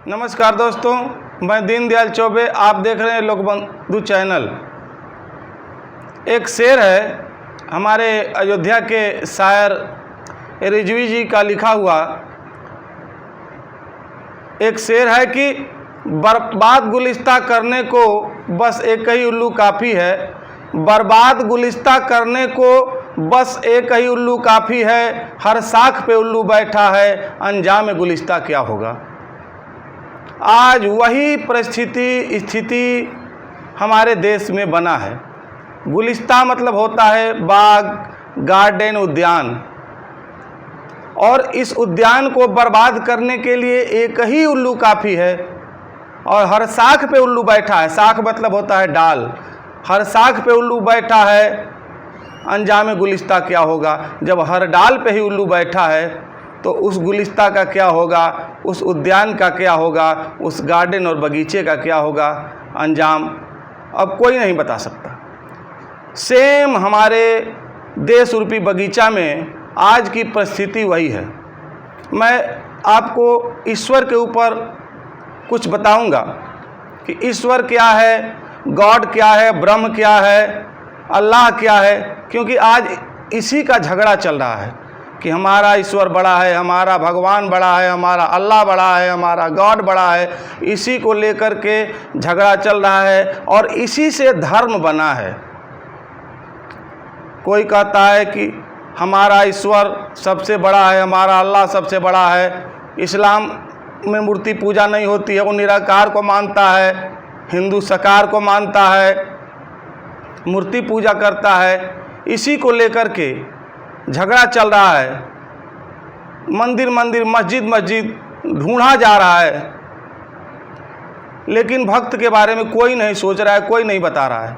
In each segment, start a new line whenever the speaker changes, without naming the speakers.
नमस्कार दोस्तों, मैं दीनदयाल चौबे, आप देख रहे हैं लोकबंधु चैनल। एक शेर है हमारे अयोध्या के शायर रिजवी जी का लिखा हुआ। एक शेर है कि बर्बाद गुलिस्ता करने को बस एक ही उल्लू काफ़ी है। बर्बाद गुलिस्ता करने को बस एक ही उल्लू काफ़ी है। हर साख पे उल्लू बैठा है, अंजाम गुलिस्ता क्या होगा। आज वही स्थिति हमारे देश में बना है। गुलिस्ता मतलब होता है बाग, गार्डन, उद्यान, और इस उद्यान को बर्बाद करने के लिए एक ही उल्लू काफ़ी है। और हर साख पे उल्लू बैठा है। साख मतलब होता है डाल। हर साख पे उल्लू बैठा है, अंजाम गुलिस्ता क्या होगा। जब हर डाल पे ही उल्लू बैठा है तो उस गुलिस्ता का क्या होगा, उस उद्यान का क्या होगा, उस गार्डन और बगीचे का क्या होगा अंजाम, अब कोई नहीं बता सकता। सेम हमारे देश रूपी बगीचा में आज की परिस्थिति वही है। मैं आपको ईश्वर के ऊपर कुछ बताऊंगा कि ईश्वर क्या है, गॉड क्या है, ब्रह्म क्या है, अल्लाह क्या है, क्योंकि आज इसी का झगड़ा चल रहा है कि हमारा ईश्वर बड़ा है, हमारा भगवान बड़ा है, हमारा अल्लाह बड़ा है, हमारा गॉड बड़ा है। इसी को लेकर के झगड़ा चल रहा है और इसी से धर्म बना है। कोई कहता है कि हमारा ईश्वर सबसे बड़ा है, हमारा अल्लाह सबसे बड़ा है। इस्लाम में मूर्ति पूजा नहीं होती है, वो निराकार को मानता है। हिंदू साकार को मानता है, मूर्ति पूजा करता है। इसी को लेकर के झगड़ा चल रहा है। मंदिर मंदिर, मस्जिद मस्जिद ढूंढा जा रहा है, लेकिन भक्त के बारे में कोई नहीं सोच रहा है, कोई नहीं बता रहा है।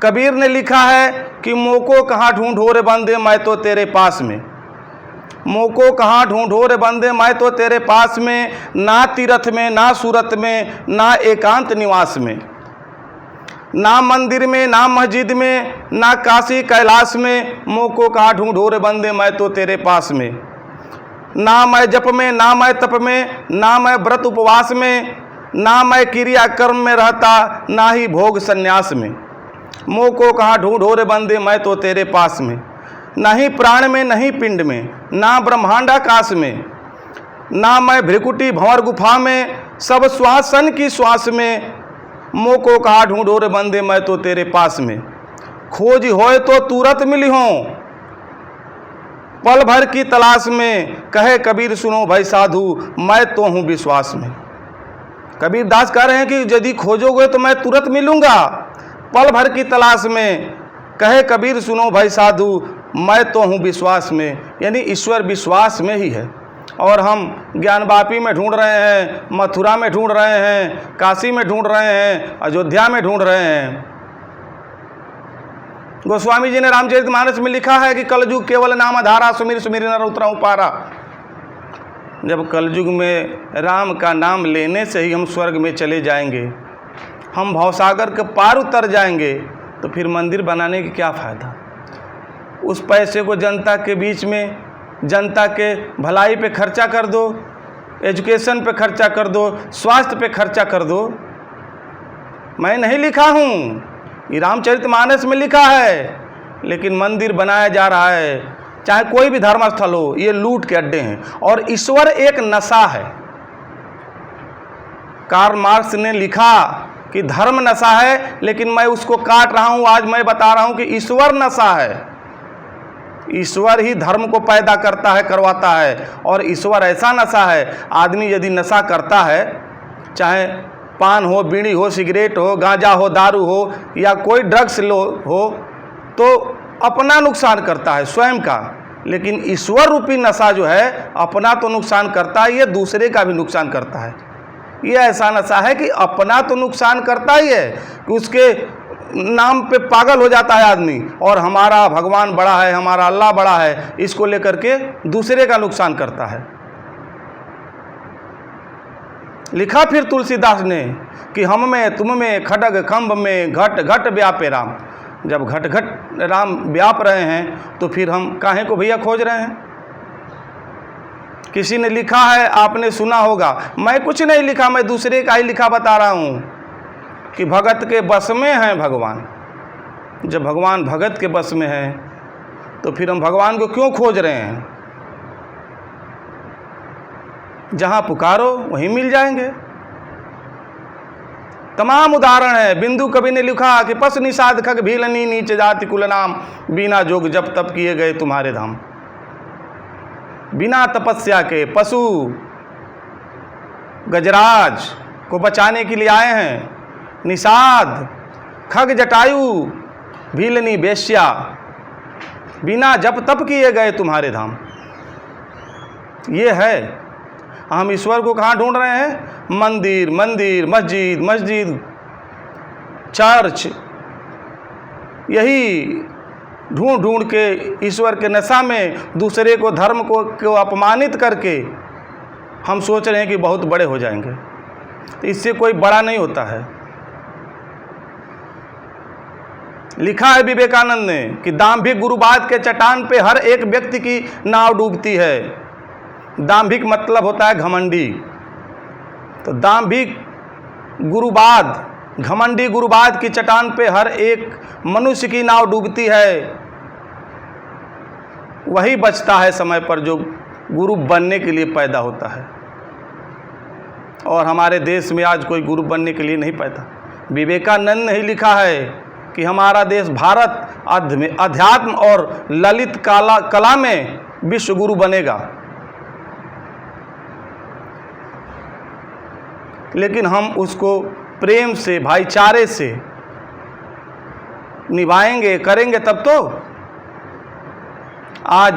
कबीर ने लिखा है कि मोको कहाँ ढूंढो रे बंदे, मैं तो तेरे पास में। मोको कहाँ ढूंढो रे बंदे, मैं तो तेरे पास में। ना तीरथ में, ना सूरत में, ना एकांत निवास में, ना मंदिर में, ना मस्जिद में, ना काशी कैलाश में। मोको कहाँ ढूंढो रे बंदे, मैं तो तेरे पास में। ना मैं जप में, ना मैं तप में, ना मैं व्रत उपवास में, ना मैं क्रिया कर्म में रहता, ना ही भोग संन्यास में। मोको कहाँ ढूंढो रे बंदे, मैं तो तेरे पास में। नहीं प्राण में, नहीं पिंड में, ना ब्रह्मांडाकाश में, ना मैं भ्रिकुटी भंवर गुफा में, सब श्वासन की श्वास में। मोको कहाँ ढूंढो रे बंदे, मैं तो तेरे पास में। खोज होए तो तुरंत मिली हो, पल भर की तलाश में। कहे कबीर सुनो भाई साधु, मैं तो हूँ विश्वास में। कबीर दास कह रहे हैं कि यदि खोजोगे तो मैं तुरंत मिलूंगा, पल भर की तलाश में। कहे कबीर सुनो भाई साधु, मैं तो हूँ विश्वास में। यानी ईश्वर विश्वास में ही है। और हम ज्ञानवापी में ढूंढ रहे हैं, मथुरा में ढूंढ रहे हैं, काशी में ढूंढ रहे हैं, अयोध्या में ढूंढ रहे हैं। गोस्वामी जी ने रामचरितमानस में लिखा है कि कलयुग केवल नाम आधारा, सुमिर सुमिर नर उतरहु पारा। जब कलयुग में राम का नाम लेने से ही हम स्वर्ग में चले जाएंगे, हम भवसागर के पार उतर जाएंगे, तो फिर मंदिर बनाने की क्या फ़ायदा। उस पैसे को जनता के बीच में, जनता के भलाई पे खर्चा कर दो, एजुकेशन पे खर्चा कर दो, स्वास्थ्य पे खर्चा कर दो। मैं नहीं लिखा हूँ, ये रामचरितमानस में लिखा है। लेकिन मंदिर बनाया जा रहा है, चाहे कोई भी धर्मस्थल हो, ये लूट के अड्डे हैं। और ईश्वर एक नशा है। कार्ल मार्क्स ने लिखा कि धर्म नशा है, लेकिन मैं उसको काट रहा हूँ। आज मैं बता रहा हूँ कि ईश्वर नशा है। ईश्वर ही धर्म को पैदा करता है, करवाता है। और ईश्वर ऐसा नशा है, आदमी यदि नशा करता है, चाहे पान हो, बीड़ी हो, सिगरेट हो, गांजा हो, दारू हो, या कोई ड्रग्स हो, तो अपना नुकसान करता है स्वयं का। लेकिन ईश्वर रूपी नशा जो है, अपना तो नुकसान करता है, ये दूसरे का भी नुकसान करता है। ये ऐसा नशा है कि अपना तो नुकसान करता ही है कि उसके नाम पे पागल हो जाता है आदमी, और हमारा भगवान बड़ा है, हमारा अल्लाह बड़ा है, इसको लेकर के दूसरे का नुकसान करता है। लिखा फिर तुलसीदास ने कि हम में तुम में खड्ग खंभ में घट घट व्यापे राम। जब घट घट राम व्याप रहे हैं तो फिर हम काहे को भैया खोज रहे हैं। किसी ने लिखा है, आपने सुना होगा, मैं कुछ नहीं लिखा, मैं दूसरे का ही लिखा बता रहा हूँ कि भगत के बस में हैं भगवान। जब भगवान भगत के बस में है तो फिर हम भगवान को क्यों खोज रहे हैं? जहाँ पुकारो वहीं मिल जाएंगे। तमाम उदाहरण है। बिंदु कवि ने लिखा कि पस निषाद खग भीलनी नीच जाति कुल नाम, बिना जोग जब तप किए गए तुम्हारे धाम। बिना तपस्या के पशु गजराज को बचाने के लिए आए हैं। निषाद, खग जटायु, भीलनी बेश्या, बिना जप तप किए गए तुम्हारे धाम। ये है। हम ईश्वर को कहाँ ढूंढ रहे हैं? मंदिर, मंदिर, मस्जिद, मस्जिद, चर्च, यही ढूंढ ढूंढ के ईश्वर के नशा में दूसरे को, धर्म को अपमानित करके हम सोच रहे हैं कि बहुत बड़े हो जाएंगे। तो इससे कोई बड़ा नहीं होता है। लिखा है विवेकानंद ने कि दाम्भिक गुरुवाद के चट्टान पे हर एक व्यक्ति की नाव डूबती है। दाम्भिक मतलब होता है घमंडी। तो दाम्भिक गुरुवाद, घमंडी गुरुवाद की चट्टान पे हर एक मनुष्य की नाव डूबती है। वही बचता है समय पर जो गुरु बनने के लिए पैदा होता है। और हमारे देश में आज कोई गुरु बनने के लिए नहीं पैदा। विवेकानंद ने ही लिखा है कि हमारा देश भारत अध्यात्म और ललित कला में विश्व गुरु बनेगा। लेकिन हम उसको प्रेम से, भाईचारे से निभाएंगे, करेंगे तब तो। आज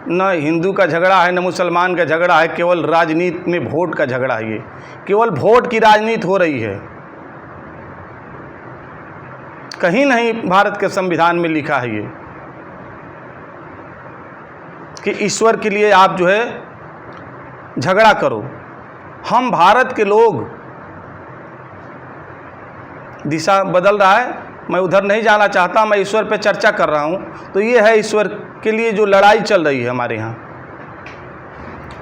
न हिंदू का झगड़ा है, न मुसलमान का झगड़ा है, केवल राजनीति में वोट का झगड़ा है। ये केवल वोट की राजनीति हो रही है। कहीं नहीं भारत के संविधान में लिखा है ये कि ईश्वर के लिए आप जो है झगड़ा करो। हम भारत के लोग, दिशा बदल रहा है, मैं उधर नहीं जाना चाहता, मैं ईश्वर पे चर्चा कर रहा हूँ। तो ये है ईश्वर के लिए जो लड़ाई चल रही है हमारे यहाँ,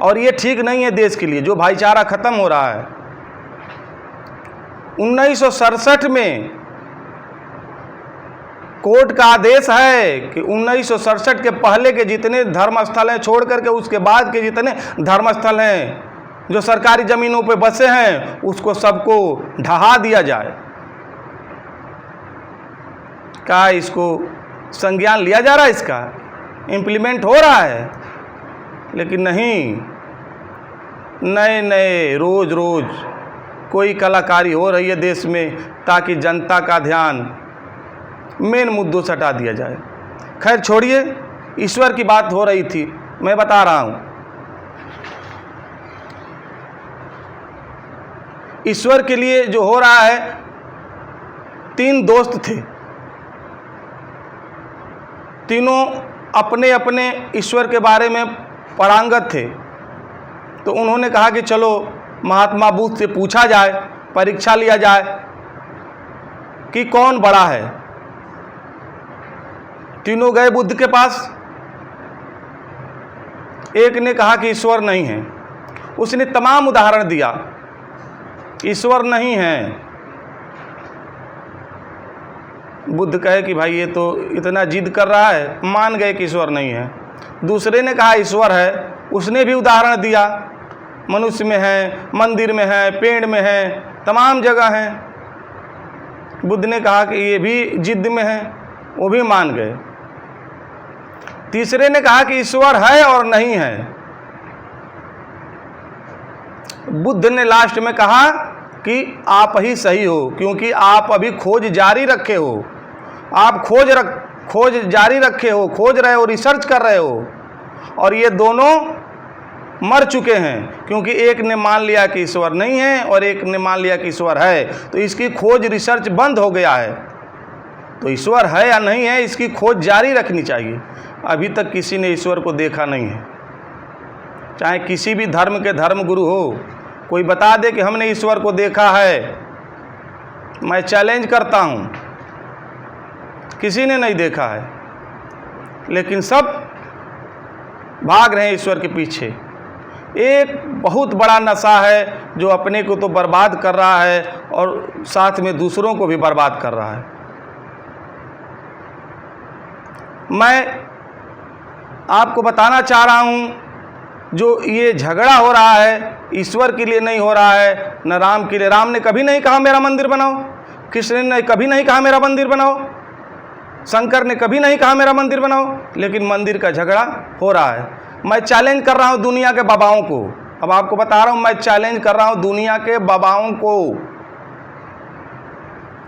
और ये ठीक नहीं है देश के लिए। जो भाईचारा खत्म हो रहा है। 1967 में कोर्ट का आदेश है कि 1967 के पहले के जितने धर्मस्थल हैं छोड़ करके उसके बाद के जितने धर्मस्थल हैं जो सरकारी ज़मीनों पे बसे हैं उसको सबको ढहा दिया जाए। क्या इसको संज्ञान लिया जा रहा है? इसका इम्प्लीमेंट हो रहा है? लेकिन नहीं, नए नए रोज़ रोज़ कोई कलाकारी हो रही है देश में ताकि जनता का ध्यान मेन मुद्दों से हटा दिया जाए। खैर छोड़िए, ईश्वर की बात हो रही थी, मैं बता रहा हूँ। ईश्वर के लिए जो हो रहा है, 3 दोस्त थे, तीनों अपने अपने ईश्वर के बारे में पारंगत थे। तो उन्होंने कहा कि चलो महात्मा बुद्ध से पूछा जाए, परीक्षा लिया जाए कि कौन बड़ा है। तीनों गए बुद्ध के पास। एक ने कहा कि ईश्वर नहीं है। उसने तमाम उदाहरण दिया, ईश्वर नहीं है। बुद्ध कहे कि भाई ये तो इतना जिद कर रहा है, मान गए कि ईश्वर नहीं है। दूसरे ने कहा ईश्वर है, उसने भी उदाहरण दिया, मनुष्य में है, मंदिर में है, पेड़ में है, तमाम जगह है। बुद्ध ने कहा कि ये भी जिद में है, वो भी मान गए। तीसरे ने कहा कि ईश्वर है और नहीं है। बुद्ध ने लास्ट में कहा कि आप ही सही हो, क्योंकि आप अभी खोज जारी रखे हो। आप खोज जारी रखे हो, खोज रहे हो, रिसर्च कर रहे हो। और ये दोनों मर चुके हैं, क्योंकि एक ने मान लिया कि ईश्वर नहीं है और एक ने मान लिया कि ईश्वर है। तो इसकी खोज, रिसर्च बंद हो गया है। तो ईश्वर है या नहीं है, इसकी खोज जारी रखनी चाहिए। अभी तक किसी ने ईश्वर को देखा नहीं है। चाहे किसी भी धर्म के धर्म गुरु हो, कोई बता दे कि हमने ईश्वर को देखा है, मैं चैलेंज करता हूँ, किसी ने नहीं देखा है। लेकिन सब भाग रहे हैं ईश्वर के पीछे। एक बहुत बड़ा नशा है जो अपने को तो बर्बाद कर रहा है और साथ में दूसरों को भी बर्बाद कर रहा है। मैं आपको बताना चाह रहा हूँ, जो ये झगड़ा हो रहा है ईश्वर के लिए नहीं हो रहा है, न राम के लिए। राम ने कभी नहीं कहा मेरा मंदिर बनाओ, कृष्ण ने कभी नहीं कहा मेरा मंदिर बनाओ, शंकर ने कभी नहीं कहा मेरा मंदिर बनाओ, लेकिन मंदिर का झगड़ा हो रहा है। मैं चैलेंज कर रहा हूँ दुनिया के बाबाओं को, अब आपको बता रहा हूँ, मैं चैलेंज कर रहा हूँ दुनिया के बाबाओं को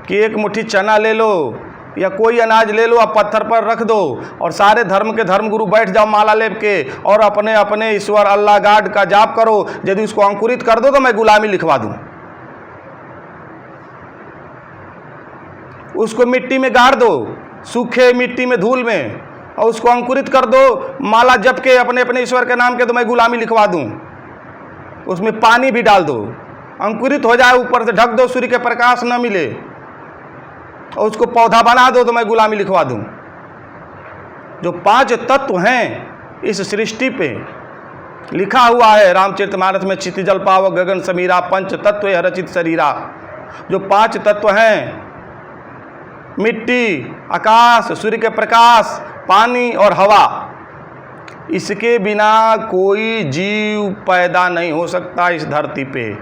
कि एक मुट्ठी चना ले लो या कोई अनाज ले लो, आप पत्थर पर रख दो और सारे धर्म के धर्मगुरु बैठ जाओ माला लेप के और अपने अपने ईश्वर अल्लाह गॉड का जाप करो। यदि उसको अंकुरित कर दो तो मैं गुलामी लिखवा दूं। उसको मिट्टी में गाड़ दो, सूखे मिट्टी में, धूल में, और उसको अंकुरित कर दो माला जप के अपने अपने ईश्वर के नाम के, तो मैं गुलामी लिखवा दूं। उसमें पानी भी डाल दो, अंकुरित हो जाए, ऊपर से ढक दो, सूर्य के प्रकाश न मिले, और उसको पौधा बना दो तो मैं गुलामी लिखवा दूं। जो 5 तत्व हैं इस सृष्टि पे लिखा हुआ है रामचरितमानस में, चित्त जल पावक गगन समीरा, पंच तत्व रचित शरीरा। जो 5 तत्व हैं, मिट्टी, आकाश, सूर्य के प्रकाश, पानी और हवा, इसके बिना कोई जीव पैदा नहीं हो सकता इस धरती पे।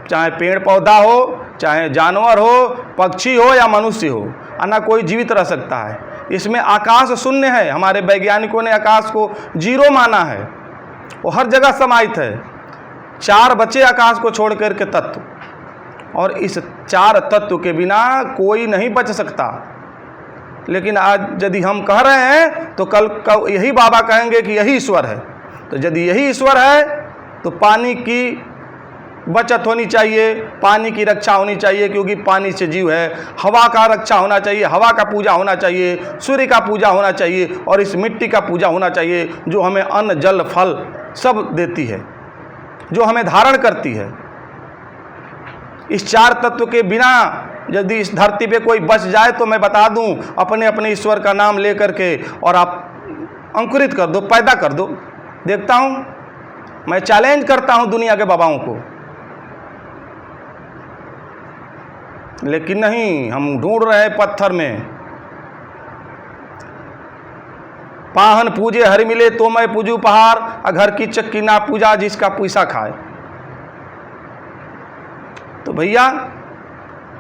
चाहे पेड़ पौधा हो, चाहे जानवर हो, पक्षी हो या मनुष्य हो, अन्ना कोई जीवित रह सकता है। इसमें आकाश शून्य है। हमारे वैज्ञानिकों ने आकाश को 0 माना है, वो हर जगह समाहित है। 4 बचे आकाश को छोड़ कर के तत्व, और इस 4 तत्व के बिना कोई नहीं बच सकता। लेकिन आज यदि हम कह रहे हैं तो कल यही बाबा कहेंगे कि यही ईश्वर है। तो यदि यही ईश्वर है तो पानी की बचत होनी चाहिए, पानी की रक्षा होनी चाहिए, क्योंकि पानी से जीव है। हवा का रक्षा होना चाहिए, हवा का पूजा होना चाहिए, सूर्य का पूजा होना चाहिए, और इस मिट्टी का पूजा होना चाहिए जो हमें अन्न जल फल सब देती है, जो हमें धारण करती है। इस 4 तत्व के बिना यदि इस धरती पे कोई बच जाए तो मैं बता दूं, अपने अपने ईश्वर का नाम ले करके और आप अंकुरित कर दो, पैदा कर दो। देखता हूं, मैं चैलेंज करता हूं दुनिया के बाबाओं को। लेकिन नहीं, हम ढूंढ रहे हैं पत्थर में। पाहन पूजे हरि मिले तो मैं पूजू पहाड़, अघर की चक्की ना पूजा जिसका पैसा खाए। तो भैया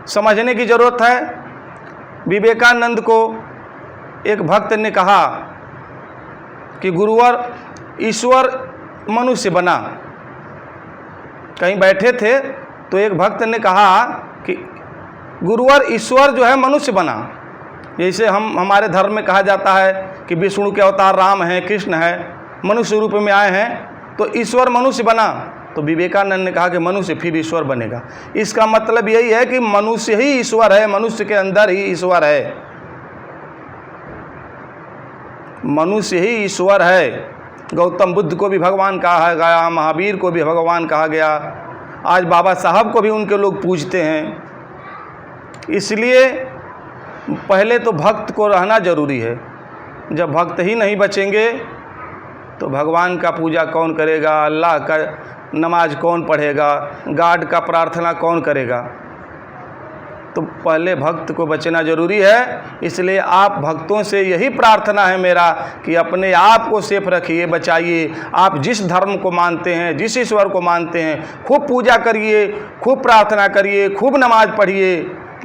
समझने की जरूरत है। विवेकानंद को एक भक्त ने कहा कि गुरुवर ईश्वर मनुष्य बना। कहीं बैठे थे तो एक भक्त ने कहा कि गुरुवर ईश्वर जो है मनुष्य बना। जैसे हमारे धर्म में कहा जाता है कि विष्णु के अवतार राम हैं, कृष्ण है, मनुष्य रूप में आए हैं, तो ईश्वर मनुष्य बना। तो विवेकानंद ने कहा कि मनुष्य फिर ईश्वर बनेगा। इसका मतलब यही है कि मनुष्य ही ईश्वर है, मनुष्य के अंदर ही ईश्वर है, मनुष्य ही ईश्वर है। गौतम बुद्ध को भी भगवान कहा गया, महावीर को भी भगवान कहा गया, आज बाबा साहब को भी उनके लोग पूजते हैं। इसलिए पहले तो भक्त को रहना जरूरी है। जब भक्त ही नहीं बचेंगे तो भगवान का पूजा कौन करेगा, अल्लाह का नमाज कौन पढ़ेगा, गॉड का प्रार्थना कौन करेगा। तो पहले भक्त को बचना जरूरी है। इसलिए आप भक्तों से यही प्रार्थना है मेरा कि अपने आप को सेफ रखिए, बचाइए। आप जिस धर्म को मानते हैं, जिस ईश्वर को मानते हैं, खूब पूजा करिए, खूब प्रार्थना करिए, खूब नमाज पढ़िए,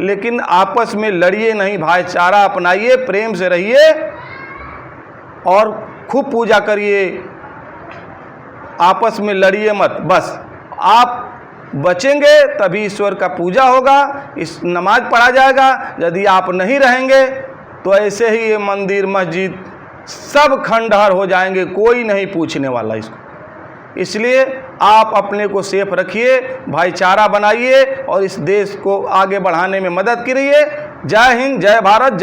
लेकिन आपस में लड़िए नहीं, भाईचारा अपनाइए, प्रेम से रहिए और खूब पूजा करिए, आपस में लड़िए मत। बस आप बचेंगे तभी ईश्वर का पूजा होगा, इस नमाज पढ़ा जाएगा। यदि आप नहीं रहेंगे तो ऐसे ही ये मंदिर मस्जिद सब खंडहर हो जाएंगे, कोई नहीं पूछने वाला इसको। इसलिए आप अपने को सेफ रखिए, भाईचारा बनाइए और इस देश को आगे बढ़ाने में मदद करिए। जय हिंद, जय भारत, जय